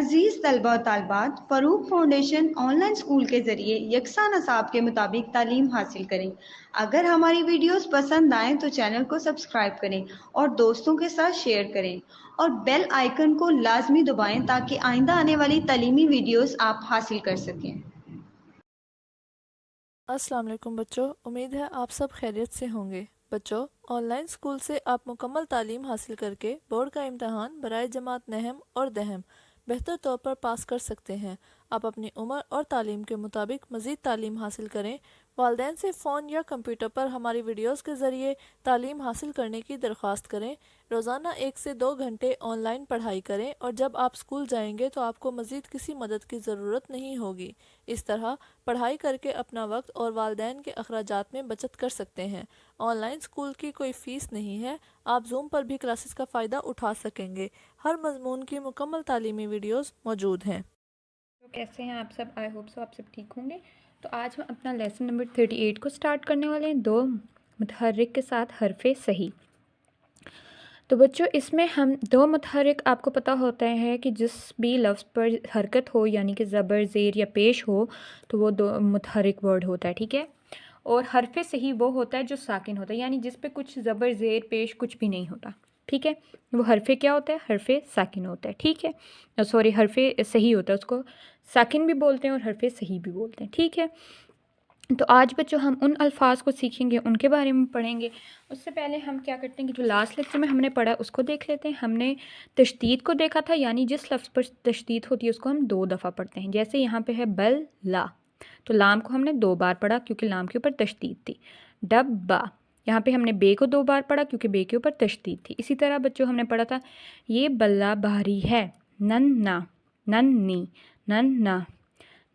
अजीज़ तलबा और तालबात, Farooq foundation online school के ज़रिए यकसा नसाब के मुताबिक तालीम हासिल करें। अगर हमारी वीडियोस पसंद आएँ तो चैनल को सब्सक्राइब करें और दोस्तों के साथ शेयर करें और बेल आइकन को लाजमी दबाएं ताकि आइंदा आने वाली तालीमी वीडियोस आप हासिल कर सकें। अस्सलाम वालेकुम बच्चों, उम्मीद है आप सब खैरियत से होंगे। बच्चों, ऑनलाइन स्कूल से आप मुकम्मल तालीम हासिल करके बोर्ड का इम्तहान बराए जमात नहम और दहम बेहतर तौर पर पास कर सकते हैं। आप अपनी उम्र और तालीम के मुताबिक मज़ीद तालीम हासिल करें। वालिदैन से फ़ोन या कंप्यूटर पर हमारी वीडियोस के ज़रिए तालीम हासिल करने की दरख्वास्त करें। रोज़ाना 1 से 2 घंटे ऑनलाइन पढ़ाई करें और जब आप स्कूल जाएंगे तो आपको मज़ीद किसी मदद की ज़रूरत नहीं होगी। इस तरह पढ़ाई करके अपना वक्त और वालिदैन के अखराजात में बचत कर सकते हैं। ऑनलाइन स्कूल की कोई फ़ीस नहीं है। आप जूम पर भी क्लासेस का फ़ायदा उठा सकेंगे। हर मजमून की मुकम्मल तालीमी वीडियोस मौजूद हैं। तो कैसे हैं आप सब? आई होप सो आप सब ठीक होंगे। तो आज हम अपना लेसन नंबर 38 को स्टार्ट करने वाले हैं, दो मुतहर्रिक के साथ हरफ़े सही। तो बच्चों, इसमें हम दो मुतहर्रिक, आपको पता होता है कि जिस भी लफ्ज़ पर हरकत हो यानी कि ज़बर ज़ेर या पेश हो तो वो दो मुतहर्रिक वर्ड होता है, ठीक है। और हरफ़े सही वो होता है जो साकिन होता है, यानी जिस पे कुछ ज़बर ज़ेर पेश कुछ भी नहीं होता, ठीक है। वो हरफ़े क्या होता है? हरफ़े साकिन होता है, ठीक है। सॉरी, हरफ़े सही होता है, उसको साकिन भी बोलते हैं और हरफ़े सही भी बोलते हैं, ठीक है। तो आज बच्चों हम उन अल्फाज को सीखेंगे, उनके बारे में पढ़ेंगे। उससे पहले हम क्या करते हैं कि जो लास्ट लेक्चर में हमने पढ़ा उसको देख लेते हैं। हमने तशदीद को देखा था, यानी जिस लफ्ज़ पर तशदीद होती है उसको हम 2 दफ़ा पढ़ते हैं। जैसे यहाँ पे है बल ला, तो लाम को हमने 2 बार पढ़ा क्योंकि लाम के ऊपर तशदीद थी। डब्बा, यहाँ पे हमने बे को 2 बार पढ़ा क्योंकि बे के ऊपर तशदीद थी। इसी तरह बच्चों हमने पढ़ा था ये बल्ला भारी है। नन्ना, नन्नी, नन्ना,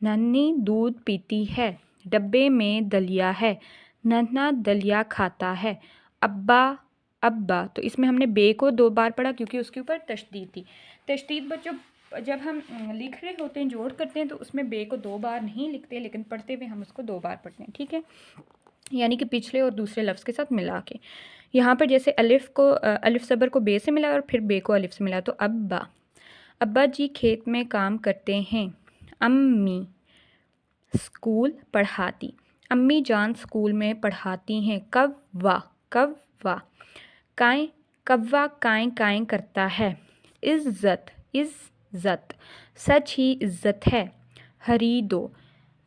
नन्नी दूध पीती है। डब्बे में दलिया है। नन्हा दलिया खाता है। अब्बा, अब्बा, तो इसमें हमने बे को 2 बार पढ़ा क्योंकि उसके ऊपर तशदीद थी। तशदीद बच्चों जब हम लिख रहे होते हैं, जोड़ करते हैं, तो उसमें बे को 2 बार नहीं लिखते, लेकिन पढ़ते हुए हम उसको 2 बार पढ़ते हैं, ठीक है। यानी कि पिछले और दूसरे लफ्ज़ के साथ मिला के। यहाँ पर जैसे अलिफ़ को अलिफ़ ज़बर को बे से मिला और फिर बे को अलिफ़ से मिला, तो अब्बा, अब्बा जी खेत में काम करते हैं। अम्मी स्कूल पढ़ाती, अम्मी जान स्कूल में पढ़ाती हैं। कव्वा, कव्वा, काएँ, कव्वा काएँ काएँ करता है। इज़्ज़त, इज़्ज़त, सच ही इज़्ज़त है। खरीदो,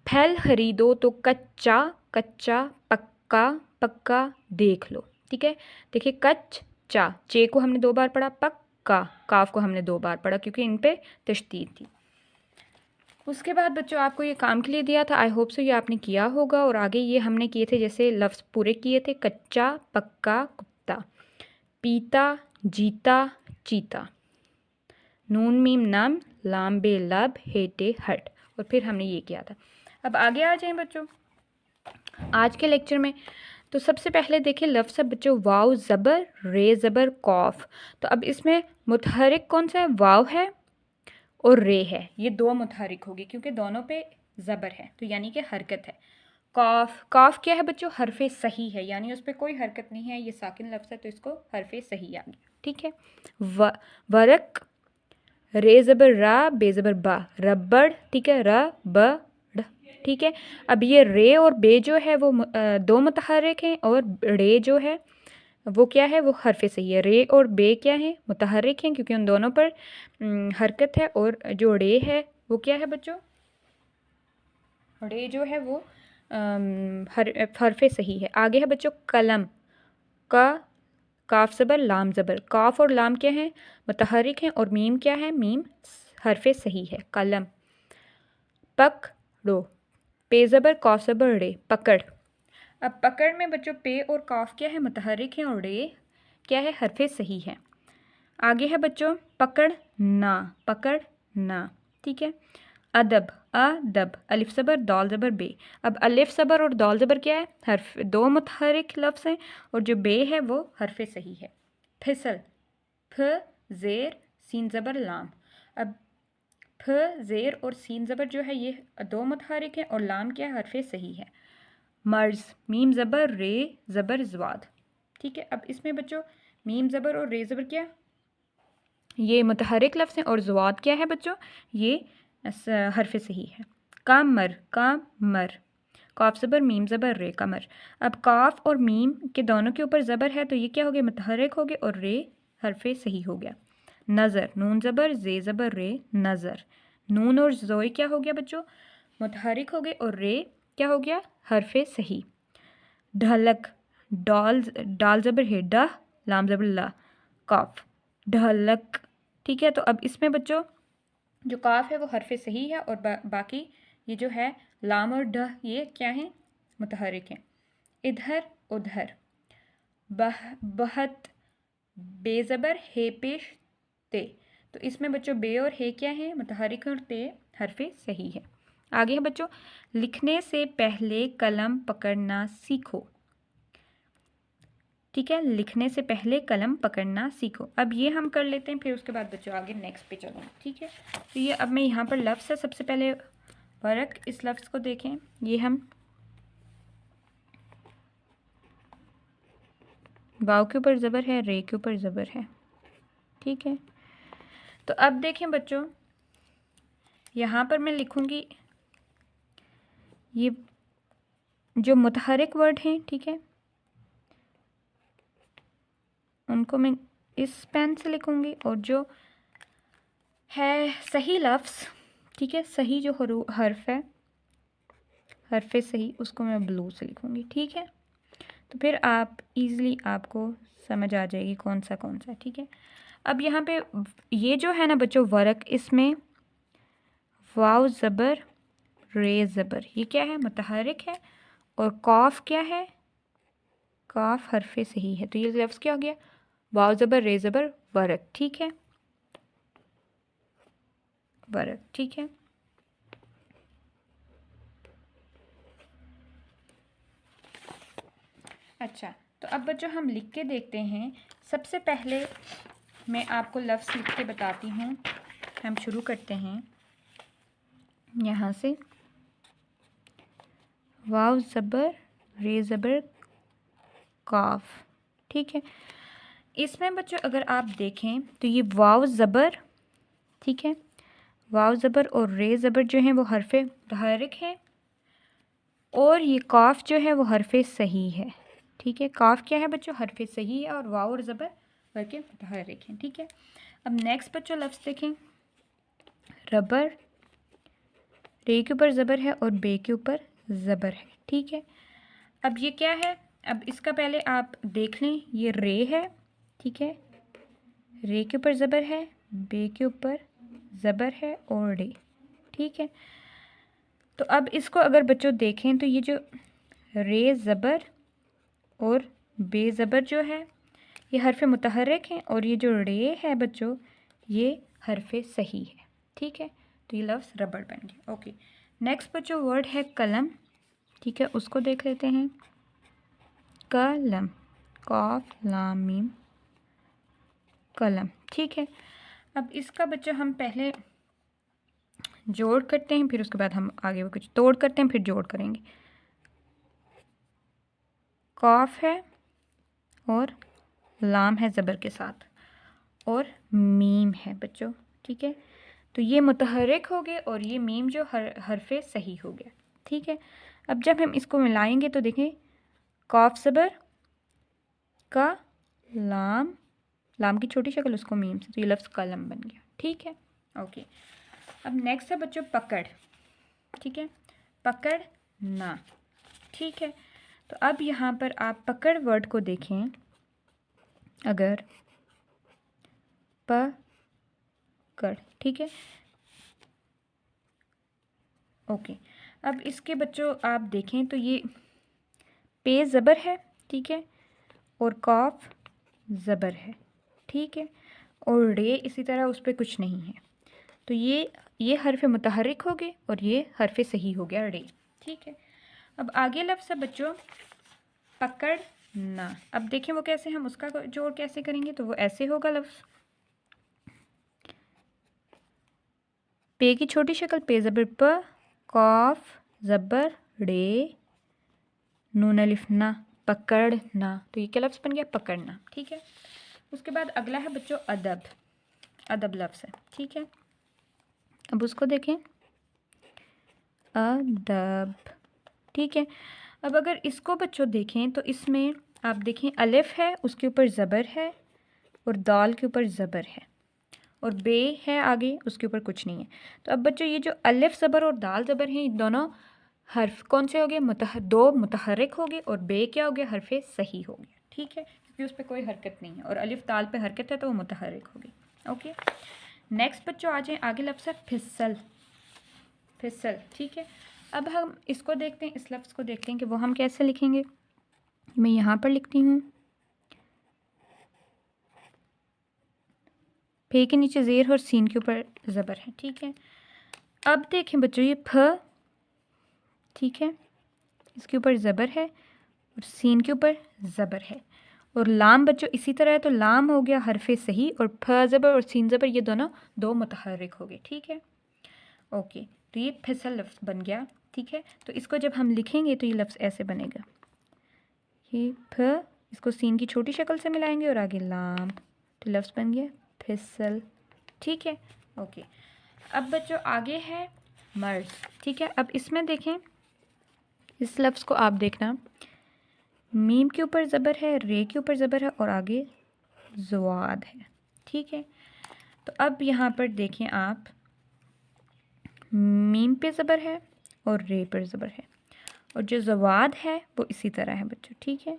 फल खरीदो, तो कच्चा, कच्चा, पक्का, पक्का देख लो, ठीक है। देखिए कच्चा, चे को हमने 2 बार पढ़ा, पक्का काफ को हमने 2 बार पढ़ा क्योंकि इन पे तशदीद थी। उसके बाद बच्चों आपको ये काम के लिए दिया था, आई होप सो ये आपने किया होगा। और आगे ये हमने किए थे, जैसे लफ्ज़ पूरे किए थे, कच्चा, पक्का, कुत्ता, पीता, जीता, चीता, नून मीम नम, लाम बे लब, हेटे हट, और फिर हमने ये किया था। अब आगे आ जाएं बच्चों आज के लेक्चर में। तो सबसे पहले देखिए लफ्ज़ है बच्चों वाव ज़बर, रे ज़बर, कौफ। तो अब इसमें मुतहरिक कौन सा है? वाव है और रे है, ये 2 मुतहरिक होगी क्योंकि दोनों पे ज़बर है, तो यानी कि हरकत है। कॉफ, कॉफ क्या है बच्चों? हरफ़े सही है, यानी उस पर कोई हरकत नहीं है, ये साकिन लफ्ज़ है तो इसको हरफ़े सही आ गया, ठीक है। वरक, रे ज़बर रा, बे ज़बर बा, रबड़, ठीक है, र ब ड़, ठीक है। अब ये रे और बे जो है वो 2 मुतहरिक हैं और रे जो है वो क्या है? वो हरफ़े सही है। रे और बे क्या है? मुतहरिक हैं क्योंकि उन दोनों पर हरकत है। और जो रे है वो क्या है बच्चों? रे जो है वो हरफ़े सही है। आगे है बच्चों कलम, का, काफ ज़बर, लाम ज़बर। काफ और लाम क्या है? मुतहरिक हैं और मीम क्या है? मीम हरफ़े सही है। कलम, पकड़ो, पे ज़बर, कौफ ज़बर, रे, पकड़। अब पकड़ में बच्चों पे और काफ क्या है? मुतहरिक हैं और रे क्या है? हरफ़े सही है। आगे है बच्चों पकड़ना, पकड़ना, ठीक है। अदब, अदब, अलिफ ज़बर, दौल ज़बर, बे। अब अलिफ ज़बर और दौल ज़बर क्या है? हर्फ, 2 मुतहरिक लफ्ज़ हैं और जो बे है वो हरफ़े सही है। फिसल, फ ज़ेर, सीन ज़बर, लाम। अब फ ज़ेर और सीन ज़बर जो है ये 2 मुतहरिक हैं और लाम क्या है? हरफ़े सही है। मर्ज़, मीम ज़बर, रे ज़बर, ज़वाद, ठीक है। अब इसमें बच्चों मीम ज़बर और रे ज़बर क्या ये मुतहरिक लफ्ज़ हैं और ज़वाद क्या है बच्चों, ये हरफ सही है। कामर, कामर, काफ ज़बर मीम ज़बर रे, कमर। अब काफ और मीम के दोनों के ऊपर ज़बर है तो ये क्या हो गया, मुतहरिक हो गया और रे हरफ सही हो गया। नज़र, नून ज़बर जे ज़बर रे, नज़र। नून और जोई क्या हो गया बच्चों, मुतहरिक हो गए और रे क्या हो गया, हरफ सही। ढलक, डाल, डाल ज़बर है डह, लाम ज़बर ला, काफ, ढलक। ठीक है, तो अब इसमें बच्चों जो काफ है वो हरफ सही है और बाकी ये जो है लाम और डह ये क्या हैं, मुतहरिक हैं। इधर उधर, बहत, बेज़बर हे पेश ते, तो इसमें बच्चों बे और हे क्या है, मुतहरिक और ते हरफ सही है। आगे है बच्चों, लिखने से पहले कलम पकड़ना सीखो। ठीक है, लिखने से पहले कलम पकड़ना सीखो। अब ये हम कर लेते हैं, फिर उसके बाद बच्चों आगे नेक्स्ट पे चलेंगे। ठीक है, तो ये अब मैं यहाँ पर लफ्ज़ है, सबसे पहले वर्क, इस लफ्ज़ को देखें, ये हम वाव के ऊपर ज़बर है, रे के ऊपर ज़बर है। ठीक है, तो अब देखें बच्चों, यहाँ पर मैं लिखूँगी ये जो मुतहरिक वर्ड हैं, ठीक है, उनको मैं इस पेन से लिखूँगी और जो है सही लफ्ज़, ठीक है, सही जो हर्फ है, हरफ सही, उसको मैं ब्लू से लिखूँगी। ठीक है, तो फिर आप इजीली आपको समझ आ जाएगी कौन सा है। ठीक है, अब यहाँ पे ये जो है ना बच्चों वर्क, इसमें वाव ज़बर रे ज़बर, ये क्या है, मुतहरिक है और काफ क्या है, काफ हरफ सही है, तो ये लफ्ज़ क्या हो गया, वाव ज़बर रे ज़बर वर्क। ठीक है, वर्क। ठीक है, अच्छा, तो अब बच्चों हम लिख के देखते हैं। सबसे पहले मैं आपको लफ्ज़ लिख के बताती हूँ। हम शुरू करते हैं यहाँ से, वाव ज़बर रे ज़बर काफ। ठीक है, इसमें बच्चों अगर आप देखें तो ये वाव ज़बर, ठीक है, वाव ज़बर और रे ज़बर जो हैं वो हरफ मुतहरिक हैं और ये काफ जो है वो हरफ सही है। ठीक है, काफ क्या है बच्चों, हरफ सही है और वाव और ज़बर हरफ मुतहरिक हैं। ठीक है, अब नेक्स्ट बच्चों लफ्ज़ देखें, रबर, रे के ऊपर ज़बर है और बे के ऊपर ज़बर है। ठीक है, अब ये क्या है, अब इसका पहले आप देख लें, ये रे है, ठीक है, रे के ऊपर ज़बर है, बे के ऊपर ज़बर है और रे। ठीक है, तो अब इसको अगर बच्चों देखें तो ये जो रे ज़बर और बे ज़बर जो है ये हरफ मुतहरिक हैं और ये जो रे है बच्चों ये हरफ सही है। ठीक है, तो ये लफ्ज़ रबड़ बन गया। ओके, नेक्स्ट बच्चों वर्ड है कलम। ठीक है, उसको देख लेते हैं। कलम, काफ लाम मीम, कलम। ठीक है, अब इसका बच्चों हम पहले जोड़ करते हैं, फिर उसके बाद हम आगे वो कुछ तोड़ करते हैं, फिर जोड़ करेंगे। काफ है और लाम है ज़बर के साथ और मीम है बच्चों। ठीक है, तो ये मुतहरिक हो गए और ये मीम जो हरफ सही हो गया। ठीक है, अब जब हम इसको मिलाएंगे तो देखें, काफ ज़बर का लाम, लाम की छोटी शक्ल उसको मीम से, तो ये लफ्ज़ कलम बन गया। ठीक है, ओके, अब नेक्स्ट है बच्चों पकड़। ठीक है, पकड़ ना। ठीक है, तो अब यहाँ पर आप पकड़ वर्ड को देखें, अगर पकड़, ठीक है, ओके, अब इसके बच्चों आप देखें तो ये पे ज़बर है, ठीक है, और काफ ज़बर है। ठीक है, और रे इसी तरह उस पर कुछ नहीं है, तो ये हरफ मुतहरिक हो गए और ये हरफ सही हो गया रे। ठीक है, अब आगे लफ्ज़ है बच्चों पकड़ ना। अब देखें वो कैसे, हम उसका जोड़ कैसे करेंगे, तो वो ऐसे होगा लफ्ज़, पे की छोटी शक्ल पे ज़बर प, काफ ज़बर रे, नून अलिफ ना, पकड़ना, तो ये क्या लफ्ज़ बन गया, पकड़ना। ठीक है, उसके बाद अगला है बच्चों अदब। अदब लफ्ज़ है, ठीक है। अब उसको देखें, अदब, ठीक है। अब अगर इसको बच्चों देखें तो इसमें आप देखें अलिफ है, उसके ऊपर ज़बर है और दाल के ऊपर ज़बर है और बे है आगे, उसके ऊपर कुछ नहीं है। तो अब बच्चों ये जो अलिफ ज़बर और दाल ज़बर हैं, ये दोनों हर्फ कौन से हो गए? दो मुतहर्रिक हो गए और बे क्या हो गया? हरफ सही हो गया, ठीक है, क्योंकि उस पर कोई हरकत नहीं है और अलिफ दाल पे हरकत है तो वो मुतहर्रिक हो गई। ओके, नेक्स्ट बच्चों आ जाए आगे लफ्ज़ है फिसल, फिसल, ठीक है। अब हम इसको देखते हैं, इस लफ्ज़ को देखते हैं कि वो हम कैसे लिखेंगे। मैं यहाँ पर लिखती हूँ, फे के नीचे ज़ेर और सीन के ऊपर ज़बर है, ठीक है। अब देखें बच्चों ये फ, ठीक है, इसके ऊपर ज़बर है और सीन के ऊपर ज़बर है और लाम बच्चों इसी तरह है, तो लाम हो गया हरफ सही और फ ज़बर और सीन ज़बर ये दोनों दो मुतहर्रिक हो गए, ठीक है। ओके, तो ये फिसल लफ्ज़ बन गया, ठीक है। तो इसको जब हम लिखेंगे तो ये लफ्ज़ ऐसे बनेगा, ये फ, इसको सीन की छोटी शक्ल से मिलाएंगे और आगे लाम, तो लफ्ज़ बन गया फिसल, ठीक है। ओके, अब बच्चों आगे है मर्ज, ठीक है। अब इसमें देखें, इस लफ्ज़ को आप देखना, मीम के ऊपर ज़बर है, रे के ऊपर ज़बर है और आगे ज़वाद है, ठीक है। तो अब यहाँ पर देखें आप, मीम पे ज़बर है और रे पर ज़बर है और जो ज़वाद है वो इसी तरह है बच्चों, ठीक है।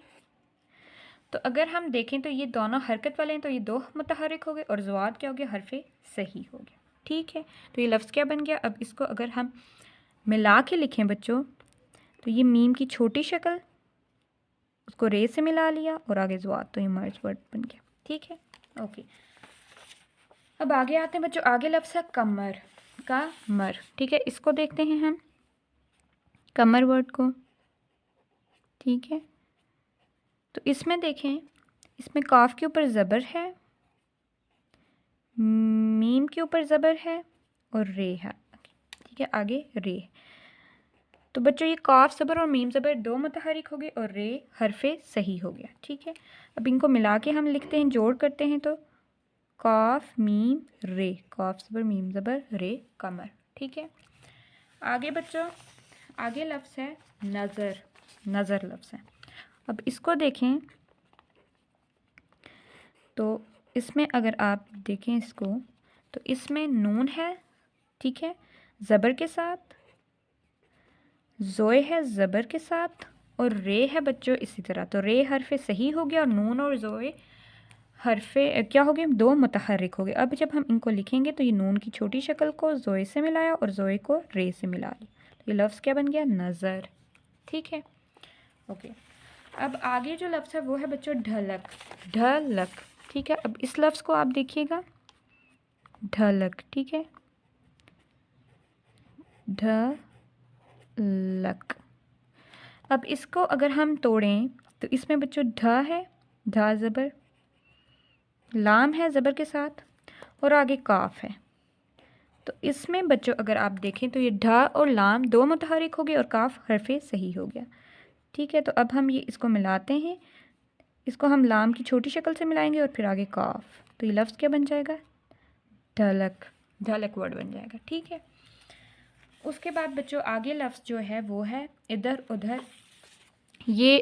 तो अगर हम देखें तो ये दोनों हरकत वाले हैं, तो ये दो मुतहर्रिक हो गए और ज़वाद क्या हो गया? हरफ सही हो गया, ठीक है। तो ये लफ्ज़ क्या बन गया? अब इसको अगर हम मिला के लिखें बच्चों, तो ये मीम की छोटी शक्ल, उसको रे से मिला लिया और आगे ज़वाद, तो ये मर्ज वर्ड बन गया, ठीक है। ओके, अब आगे आते हैं बच्चों, आगे लफ्ज़ है कमर, कमर, ठीक है। इसको देखते हैं हम, कमर वर्ड को, ठीक है। तो इसमें देखें, इसमें काफ के ऊपर ज़बर है, मीम के ऊपर ज़बर है और रे है, ठीक है, आगे रे। तो बच्चों ये काफ ज़बर और मीम ज़बर दो मुतहर्रिक हो गए और रे हरफे सही हो गया, ठीक है। अब इनको मिला के हम लिखते हैं, जोड़ करते हैं, तो काफ मीम रे, काफ ज़बर मीम ज़बर रे, कमर, ठीक है। आगे बच्चों, आगे लफ्ज़ है नज़र, नज़र लफ्ज़ है। अब इसको देखें तो इसमें अगर आप देखें इसको, तो इसमें नून है, ठीक है, ज़बर के साथ, ज़ोए है ज़बर के साथ और रे है बच्चों इसी तरह। तो रे हरफ सही हो गया और नून और ज़ोए हरफे क्या हो गए? दो मुतहर्रिक हो गए। अब जब हम इनको लिखेंगे तो ये नून की छोटी शक्ल को ज़ोए से मिलाया और ज़ोए को रे से मिला लिया, तो ये लफ्ज़ क्या बन गया? नज़र, ठीक है। ओके, अब आगे जो लफ्ज़ है वो है बच्चों ढलक, ढलक, ठीक है। अब इस लफ्ज़ को आप देखिएगा, ढलक, ठीक है, ढलक। अब इसको अगर हम तोड़ें तो इसमें बच्चों ढ है, ढ ज़बर, लाम है ज़बर के साथ और आगे काफ है। तो इसमें बच्चों अगर आप देखें तो ये ढ और लाम दो मुतहर्रिक हो गए और काफ हरफे सही हो गया, ठीक है। तो अब हम ये इसको मिलाते हैं, इसको हम लाम की छोटी शक्ल से मिलाएंगे और फिर आगे काफ, तो ये लफ्ज़ क्या बन जाएगा? ढलक, ढलक वर्ड बन जाएगा, ठीक है। उसके बाद बच्चों आगे लफ्ज़ जो है वो है इधर उधर। ये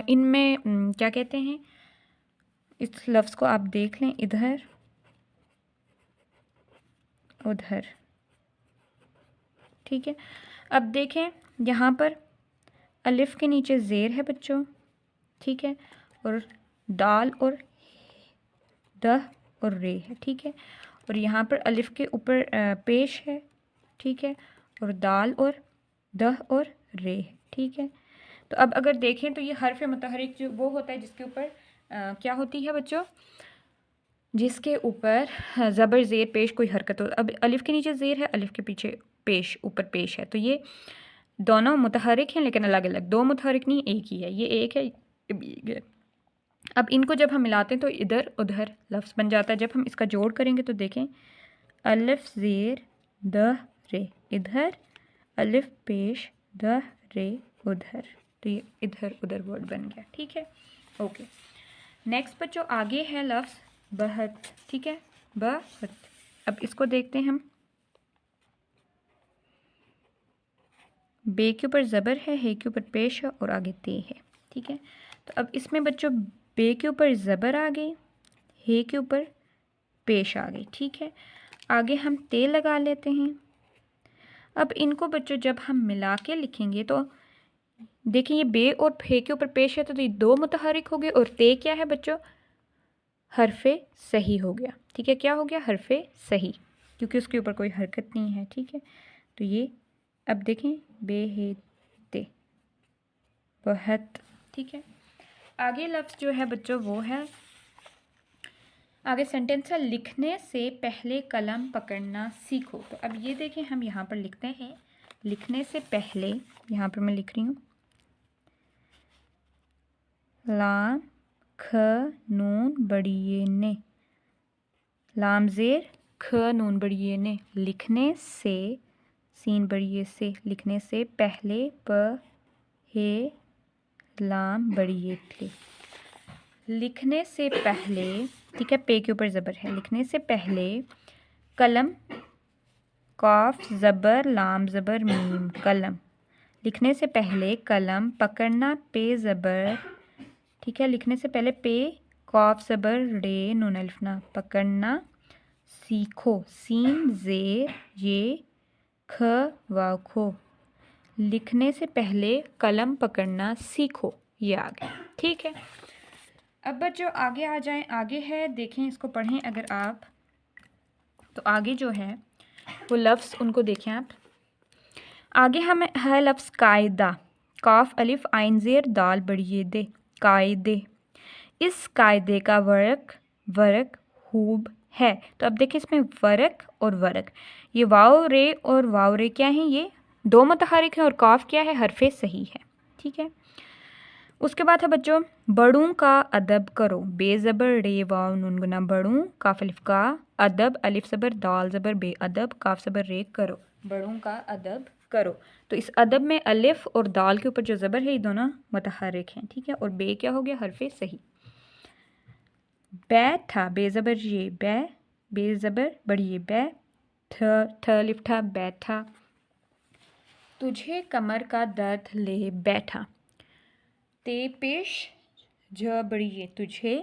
इनमें क्या कहते हैं, इस लफ्ज़ को आप देख लें, इधर उधर, ठीक है। अब देखें यहाँ पर अलिफ के नीचे ज़ेर है बच्चों, ठीक है, और दाल और दह और रे है, ठीक है, और यहाँ पर अलिफ के ऊपर पेश है, ठीक है, और दाल और दह और रे है, ठीक है। तो अब अगर देखें तो ये हरफ मुतहर्रिक जो वो होता है जिसके ऊपर क्या होती है बच्चों, जिसके ऊपर ज़बर ज़ेर पेश कोई हरकत हो। अब अलिफ के नीचे ज़ेर है, अलिफ के पीछे पेश, ऊपर पेश है, तो ये दोनों मुतहर्रिक हैं लेकिन अलग अलग, दो मुतहर्रिक नहीं एक ही है, ये एक है ये भी एक है। अब इनको जब हम मिलाते हैं तो इधर उधर लफ्ज़ बन जाता है। जब हम इसका जोड़ करेंगे तो देखें, अलिफ ज़ेर दह रे इधर, अलिफ पेश दह रे उधर, तो ये इधर उधर वर्ड बन गया, ठीक है। ओके, नेक्स्ट बच्चों आगे है लफ्ज़ बहत, ठीक है, बहत। अब इसको देखते हैं हम। बे के ऊपर ज़बर है, हे के ऊपर पेश है और आगे ते है। ठीक है, तो अब इसमें बच्चों बे के ऊपर ज़बर आ गई, हे के ऊपर पेश आ गई। ठीक है, आगे हम ते लगा लेते हैं। अब इनको बच्चों जब हम मिला के लिखेंगे तो देखिए ये बे और हे के ऊपर पेश है तो ये दो मुतहरिक हो गए और ते क्या है बच्चों, हरफे सही हो गया। ठीक है, क्या हो गया, हरफे सही, क्योंकि उसके ऊपर कोई हरकत नहीं है। ठीक है, तो ये अब देखें बे हे ते बहुत। ठीक है, आगे लफ्ज़ जो है बच्चों वो है, आगे सेंटेंस है लिखने से पहले कलम पकड़ना सीखो। तो अब ये देखें हम यहाँ पर लिखते हैं लिखने से पहले, यहाँ पर मैं लिख रही हूँ लाम ख नून बड़ी ये ने, लाम ज़ेर ख नून बड़ी ये ने, लिखने से सीन बड़ी ये से, लिखने से पहले प हे लाम बड़ी ये ले, लिखने से पहले। ठीक है, पे के ऊपर ज़बर है, लिखने से पहले कलम, काफ ज़बर लाम ज़बर मीम कलम, लिखने से पहले कलम पकड़ना पे ज़बर। ठीक है, लिखने से पहले पे काफ ज़बर रे नून अलिफ ना पकड़ना सीखो, सीन ज़ेर ये ख वाव खो, लिखने से पहले कलम पकड़ना सीखो, ये आ गया। ठीक है, अब बच्चों आगे आ जाएं। आगे है, देखें इसको पढ़ें अगर आप, तो आगे जो है वो लफ्ज़ उनको देखें आप। आगे हमें है लफ्ज़ कायदा, काफ अलिफ आइन ज़ेर दाल बड़ी ये दे, कायदे। इस कायदे का वर्क खूब है। तो अब देखिए इसमें वर्क और वर्क, ये वाव रे और वाव रे क्या हैं, ये दो मुतहरिक हैं और काफ क्या है, हरफे सही है। ठीक है, उसके बाद है बच्चों बड़ों का अदब करो, बे ज़बर रे वाव नून गुना बड़ों, काफ अलिफ का अदब अलिफ ज़बर दाल ज़बर बे अदब काफ ज़बर रे करो, बड़ों का अदब करो। तो इस अदब में अलिफ और दाल के ऊपर जो ज़बर है ये दोनों मुतहरिक हैं। ठीक है, और बे क्या हो गया, हरफे सही। बैठा बे ज़बर ये बै, बे ज़बर बड़ी ये बै, थ अलिफ ठा बैठा, तुझे कमर का दर्द ले बैठा, ते पेश ज बड़ी ये तुझे,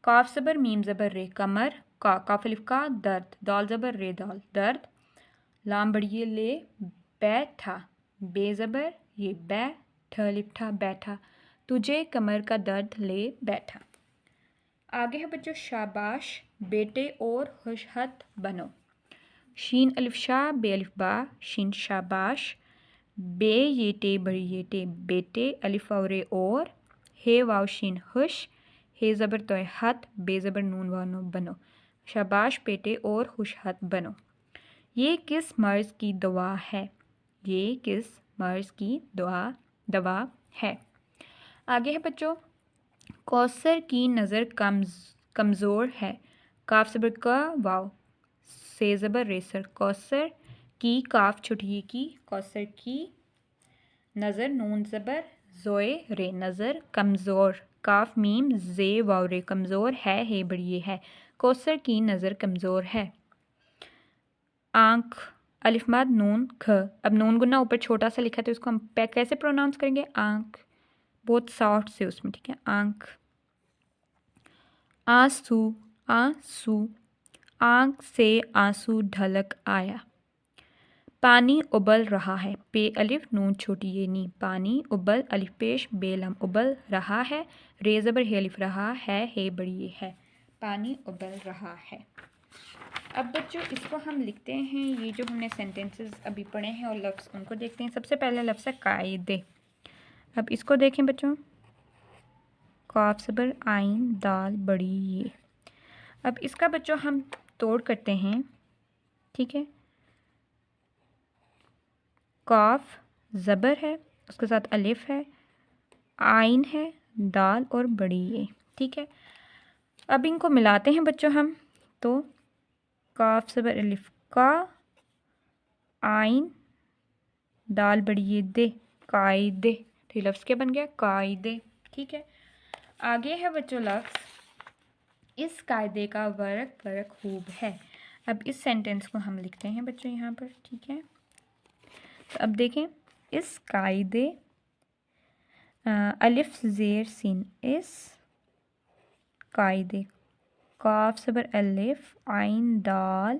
काफ ज़बर मीम ज़बर रे कमर, काफ अलिफ का दर्द दाल ज़बर रे दाल दर्द, लाम बड़ी ये ले बैठा, बे ज़बर ये बै, ठ अलिफ ठा बैठा, तुझे कमर का दर्द ले बैठा। आगे है बच्चों शाबाश बेटे और खुशहत बनो, शीन अलिफ शाह बे अलिफ बा शीन शाबाश, बे ये टे बड़ी ये टे बेटे अलिफ और और, हे वाव शीन खुश, हे ज़बर तो हत बे ज़बर नून वानो बनो, शाबाश बेटे और खुशहत बनो। ये किस मर्ज़ की दुआ है, ये किस मर्ज़ की दवा है। आगे है बच्चों कौसर की नज़र कमज़ोर है, काफ ज़बर का वाव से ज़बर रेसर, कौसर की काफ छुटिए की, कौसर की नज़र नून ज़बर जोए रे नज़र, कमज़ोर काफ मीम जे वाव रे कमज़ोर है हे बड़ी है, कौसर की नज़र कमज़ोर है। आँख अलिफ माद नून ख, अब नून गुना ऊपर छोटा सा लिखा है तो इसको हम कैसे प्रोनाउंस करेंगे, आँख, बहुत सॉफ्ट से उसमें। ठीक है, आँख। आंसू आंसू, आँख से आंसू ढलक आया, पानी उबल रहा है, पे अलिफ नून छोटी ये नी, पानी उबल अलिफ पेश बेलम उबल रहा है, रे ज़बर हे अलिफ रहा है हे बड़ी ये है, पानी उबल रहा है। अब बच्चों इसको हम लिखते हैं, ये जो हमने सेंटेंसेस अभी पढ़े हैं और लफ्ज़ उनको देखते हैं। सबसे पहले लफ्ज़ है कायदे। अब इसको देखें बच्चों, काफ ज़बर आइन दाल बड़ी ये। अब इसका बच्चों हम तोड़ करते हैं। ठीक है, काफ ज़बर है, उसके साथ अलिफ है, आइन है, दाल और बड़ी ये। ठीक है, अब इनको मिलाते हैं बच्चों हम, तो काफ ज़बर अलिफ का, आइन दाल बड़ी ये दे, कायदे। तो ये लफ्ज़ क्या बन गया, कायदे। ठीक है, आगे है बच्चों लफ्ज़ इस कायदे का वर्क खूब है। अब इस सेंटेंस को हम लिखते हैं बच्चों यहाँ पर, ठीक है। तो अब देखें, इस कायदे, अलिफ ज़ेर सिन, इस कायदे, काफ सबर अलिफ, आइन दाल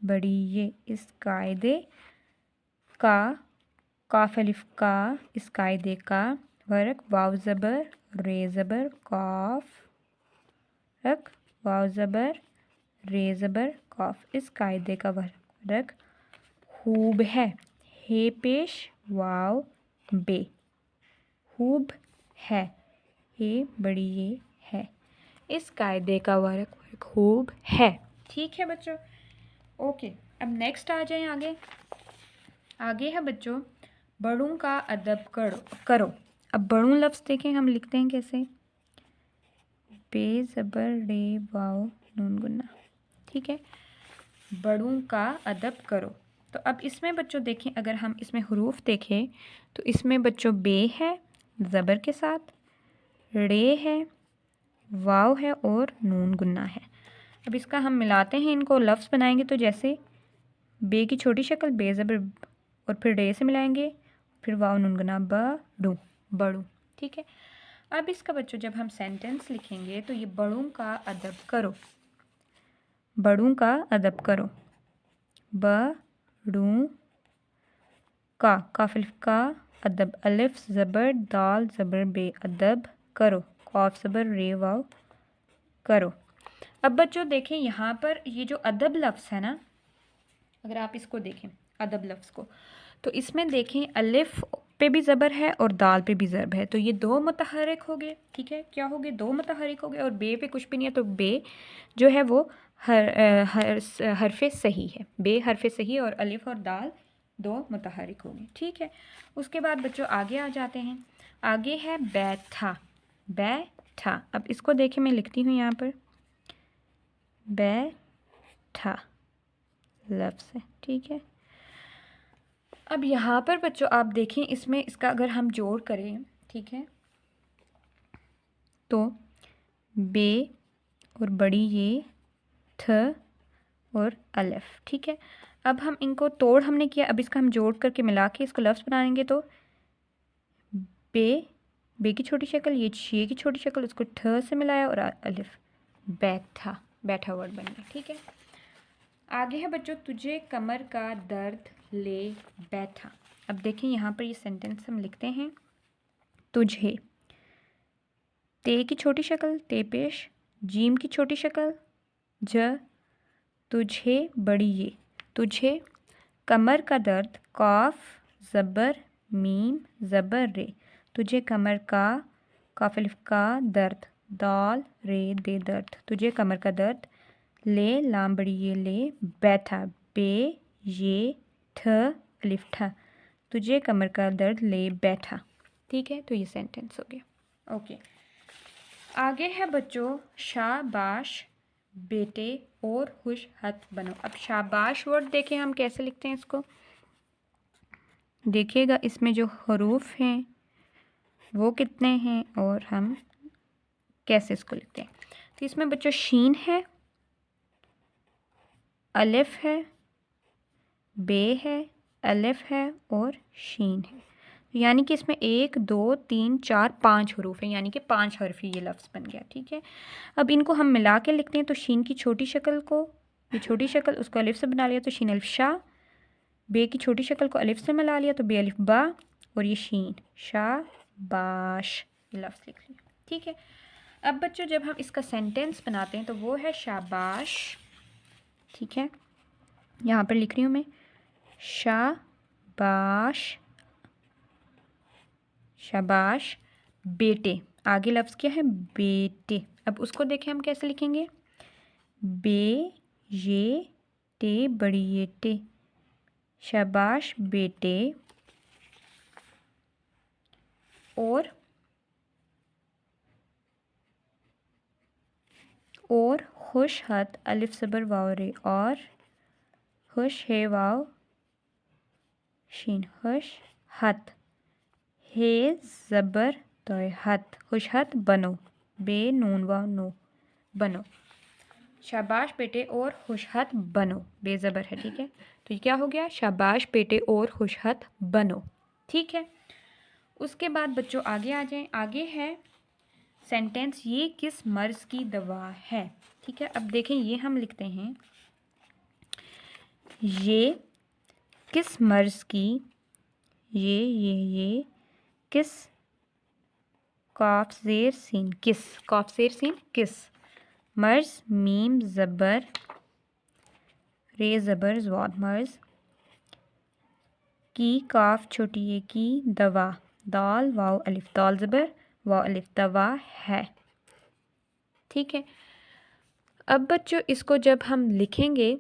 बड़ी ये, इस कायदे का, काफ अलिफ का, इस कायदे का वर्क, वाव ज़बर रे ज़बर काफ रक, वाव ज़बर रे ज़बर काफ, इस कायदे का वर्क खूब है, हे पेश वाव बे, खूब है, हे बड़ी ये है, इस कायदे का वर्क खूब है। ठीक है बच्चों, ओके। अब नेक्स्ट आ जाएं आगे। आगे है बच्चों, बड़ों का अदब करो। अब बड़ों लफ्ज़ देखें हम लिखते हैं कैसे, बे ज़बर रे वाव नून गुन्ना, ठीक है। बड़ों का अदब करो। तो अब इसमें बच्चों देखें, अगर हम इसमें हुरूफ देखें तो इसमें बच्चों बे है ज़बर के साथ, रे है, वाव है और नून गुन्ना है। अब इसका हम मिलाते हैं, इनको लफ्ज़ बनाएंगे तो जैसे बे की छोटी शक्ल बे ज़बर और फिर रे से मिलाएंगे, फिर वाव नून गुन्ना बड़ू, बड़ू, ठीक है। अब इसका बच्चों जब हम सेंटेंस लिखेंगे तो ये बड़ों का अदब करो, बड़ों का अदब करो, बड़ों का, काफ अलिफ का, अदब अलिफ ज़बर दाल ज़बर बे, अदब करो, काफ ज़बर रे वाव करो। अब बच्चों देखें यहाँ पर ये जो अदब लफ्ज़ है ना, अगर आप इसको देखें अदब लफ्ज़ को, तो इसमें देखें अलिफ पे भी ज़बर है और दाल पे भी ज़बर है, तो ये दो मुतहर्रिक हो गए, ठीक है। क्या हो गए, दो मुतहर्रिक हो गए, और बे पे कुछ भी नहीं है, तो बे जो है वो हरफ़े सही है, बे हरफ़े सही, और अलिफ और दाल दो मुतहर्रिक हो गए, ठीक है। उसके बाद बच्चों आगे आ जाते हैं। आगे है बैठा, बैठा। अब इसको देखें, मैं लिखती हूँ यहाँ पर, बैठा लफ्ज़ है, ठीक है। अब यहाँ पर बच्चों आप देखें, इसमें इसका अगर हम जोड़ करें, ठीक है, तो बे और बड़ी ये, थ और अलिफ, ठीक है। अब हम इनको तोड़ हमने किया, अब इसका हम जोड़ करके मिला के इसको लफ्ज़ बनाएंगे तो बे की छोटी शक्ल, ये की छोटी शक्ल, उसको ठ से मिलाया और अलिफ, बैठा, बैठा वर्ड बन गया, ठीक है। आगे है बच्चों, तुझे कमर का दर्द ले बैठा। अब देखें यहाँ पर ये सेंटेंस हम लिखते हैं, तुझे, ते की छोटी शक्ल ते पेश, जीम की छोटी शक्ल ज, तुझे बड़ी ये, तुझे कमर का दर्द, काफ ज़बर मीम ज़बर रे, तुझे कमर का, काफ अलिफ का, दर्द दाल रे दे दर्द, तुझे कमर का दर्द ले, लाम बड़ी ये ले, बैठा बे ये ठ अलिफ ठ, तुझे कमर का दर्द ले बैठा, ठीक है। तो ये सेंटेंस हो गया, ओके। आगे है बच्चों, शाबाश बेटे और खुश हत बनो। अब शाबाश वर्ड देखें हम कैसे लिखते हैं इसको, देखिएगा इसमें जो हरूफ हैं वो कितने हैं और हम कैसे इसको लिखते हैं। तो इसमें बच्चों शीन है, अलिफ है, बे है, अलिफ है और शीन है, यानी कि इसमें 1 2 3 4 5 हरूफ हैं, यानी कि 5 हरफी ये लफ्ज़ बन गया, ठीक है। अब इनको हम मिला के लिखते हैं, तो शीन की छोटी शक्ल को, ये छोटी शक्ल उसको अलिफ से बना लिया तो शीन अलिफ शाह, बे की छोटी शक्ल को अलिफ से मिला लिया तो बे अलिफ बा, और ये शीन शाबाश लफ्ज़ लिख लिया, ठीक है। अब बच्चों जब हम इसका सेंटेंस बनाते हैं तो वो है शाबाश, ठीक है। यहाँ पर लिख रही हूँ मैं, शाबाश, शाबाश बेटे, आगे लफ्ज़ क्या है, बेटे। अब उसको देखें हम कैसे लिखेंगे, बे ये टे बड़ी ये टे, शाबाश बेटे और खुश हत अलिफ ज़बर वाव रे, और खुश है वाव शीन, खुश हत हे ज़बर तो हत, खुश हत बनो, बे नून वाव नो बनो। शाबाश बेटे और खुशहत बनो, बेज़बर है, ठीक है। तो ये क्या हो गया, शाबाश बेटे और खुशहत बनो, ठीक है। उसके बाद बच्चों आगे आ जाएं। आगे है सेंटेंस, ये किस मर्ज़ की दवा है, ठीक है। अब देखें, ये हम लिखते हैं ये किस मर्ज़ की, ये किस, काफ ज़ेर सीन किस, काफ ज़ेर सीन किस, मर्ज़ मीम ज़बर रे ज़बर ज़वाद, मर्ज़ की काफ छोटी ए की, दवा दाल वाव अलिफ, दाल ज़बर वाव अलिफ, दवा है, ठीक है। अब बच्चों इसको जब हम लिखेंगे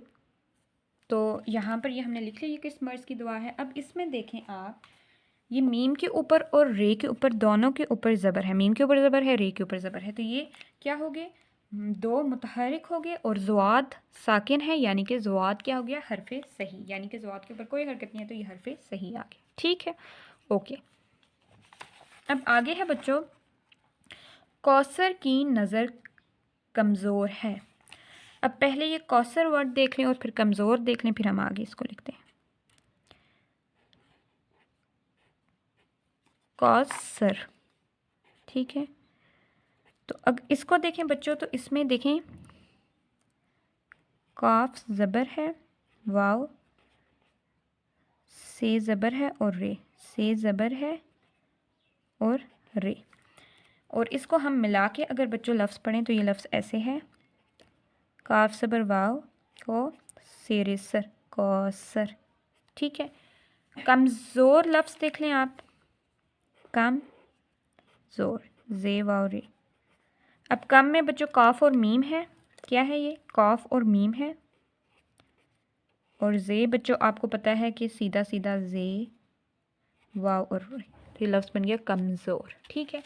तो यहाँ पर ये हमने लिख लिया, ये किस मर्ज़ की दवा है। अब इसमें देखें आप, ये मीम के ऊपर और रे के ऊपर, दोनों के ऊपर ज़बर है, मीम के ऊपर ज़बर है, रे के ऊपर ज़बर है, तो ये क्या हो गए, दो मुतहरिक हो गए और ज़वाद साकिन है, यानी कि ज़वाद क्या हो गया, हरफ़े सही, यानी कि ज़वाद के ऊपर कोई हरकत नहीं है, तो ये हरफ़े सही आ गया, ठीक है, ओके। अब आगे है बच्चों, कौसर की नज़र कमज़ोर है। अब पहले ये कौसर वर्ड देख लें और फिर कमज़ोर देख लें, फिर हम आगे इसको लिखते हैं। कौसर, ठीक है। तो अब इसको देखें बच्चों, तो इसमें देखें काफ ज़बर है, वाव से ज़बर है और रे, से ज़बर है और रे, और इसको हम मिला के अगर बच्चों लफ्ज़ पढ़ें तो ये लफ्ज़ ऐसे है, काफ ज़बर वाव को सेरे सर, कौसर, ठीक है। कमज़ोर लफ्ज़ देख लें आप, कम ज़ोर, जे वाव रे। अब कम में बच्चों काफ और मीम है, क्या है ये, काफ और मीम है, और जे बच्चों आपको पता है कि सीधा सीधा जे वाव और रे, तो ये लफ्ज़ बन गया कमज़ोर, ठीक है।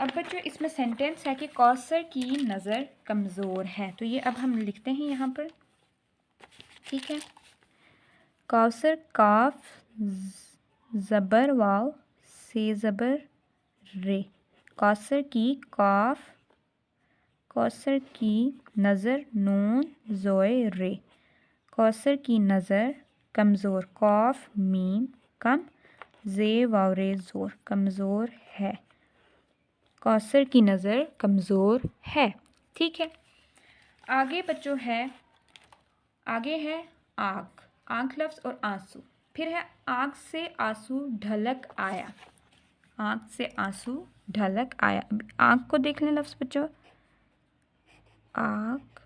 अब बच्चों इसमें सेंटेंस है कि कौसर की नज़र कमज़ोर है, तो ये अब हम लिखते हैं यहाँ पर, ठीक है। कौसर काफ ज़बर वाव से ज़बर रे, कौसर की काफ, कौसर की नज़र नून ज़ोए रे, कौसर की नज़र कमज़ोर, कौफ मीम कम, जे वाव रे ज़ोर, कमज़ोर है, कौसर की नज़र कमज़ोर है, ठीक है। आगे बच्चों है, आगे है आँख, आँख लफ्ज़ और आंसू, फिर है आँख से आंसू ढलक आया, आँख से आंसू ढलक आया। आँख को देख लें लफ्ज़ बच्चों, आँख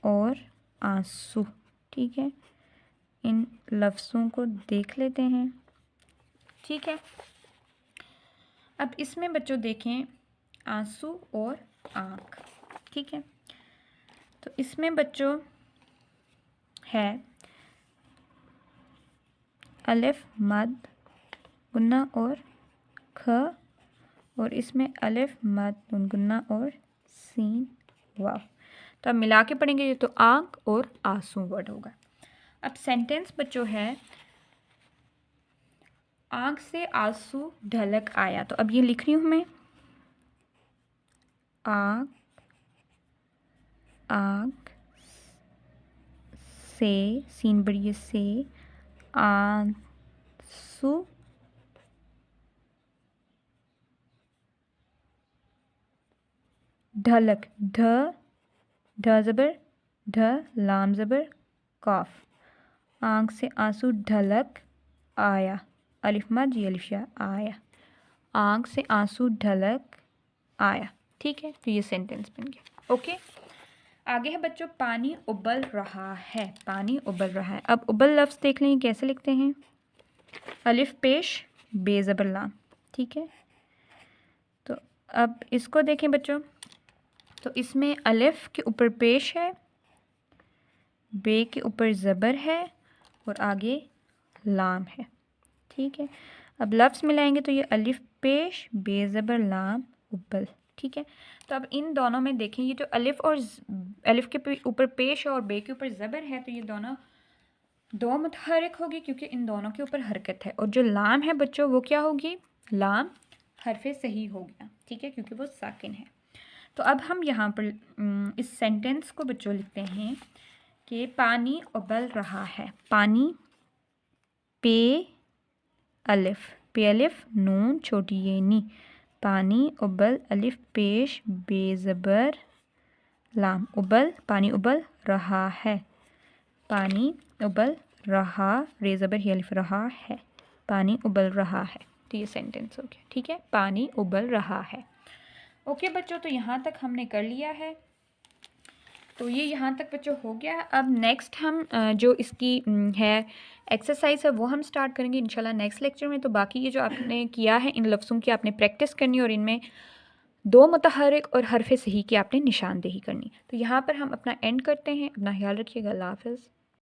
और आंसू, ठीक है, इन लफ्ज़ों को देख लेते हैं, ठीक है। अब इसमें बच्चों देखें आंसू और आँख, ठीक है। तो इसमें बच्चों है अलिफ मद गुन्ना और ख, और इसमें अलिफ मद नून गुन्ना और सीन वाव, तो अब मिला के पढ़ेंगे तो आँख और आंसू वर्ड होगा। अब सेंटेंस बच्चों है आँख से आंसू ढलक आया, तो अब ये लिख रही हूँ मैं, आँख, आँख से सीन बड़ी से आंसू ढलक, ढ ज़बर ढ लाम ज़बर काफ, आँख से आंसू ढलक आया, अलिफ मद ये अलिफ या आया, आँख से आंसू ढलक आया, ठीक है। तो ये सेंटेंस बन गया, ओके। आगे है बच्चों पानी उबल रहा है, पानी उबल रहा है। अब उबल लफ्ज़ देख लें कैसे लिखते हैं, अलिफ पेश बे ज़बर लाम, ठीक है। तो अब इसको देखें बच्चों, तो इसमें अलिफ के ऊपर पेश है, बे के ऊपर ज़बर है और आगे लाम है, ठीक है। अब लफ्ज़ मिलाएंगे तो ये अलिफ पेश बे ज़बर लाम उबल, ठीक है। तो अब इन दोनों में देखें, ये जो अलिफ और अलिफ के ऊपर पेश है और बे के ऊपर ज़बर है, तो ये दोनों दो मुतहरिक होगी क्योंकि इन दोनों के ऊपर हरकत है, और जो लाम है बच्चों वो क्या होगी, लाम हरफे सही हो गया, ठीक है, क्योंकि वो साकिन है। तो अब हम यहाँ पर इस सेंटेंस को बच्चों लिखते हैं कि पानी उबल रहा है। पानी पे अलिफ नून छोटी ये नी, पानी उबल अलिफ पेश बेज़बर लाम, उबल पानी उबल रहा है, पानी उबल रहा रेज़बर ही अलिफ रहा है, पानी उबल रहा है। तो ये सेंटेंस हो गया, ठीक है, पानी उबल रहा है। ओके बच्चों, तो यहाँ तक हमने कर लिया है। तो ये यहाँ तक बच्चों हो गया। अब नेक्स्ट हम जो इसकी है एक्सरसाइज है वो हम स्टार्ट करेंगे इंशाल्लाह नेक्स्ट लेक्चर में। तो बाकी ये जो आपने किया है इन लफ्ज़ों की आपने प्रैक्टिस करनी और इनमें 2 मुतहर्रिक और हरफ सही की आपने निशानदेही करनी। तो यहाँ पर हम अपना एंड करते हैं। अपना ख्याल रखिएगा। अल्लाह हाफ़िज़।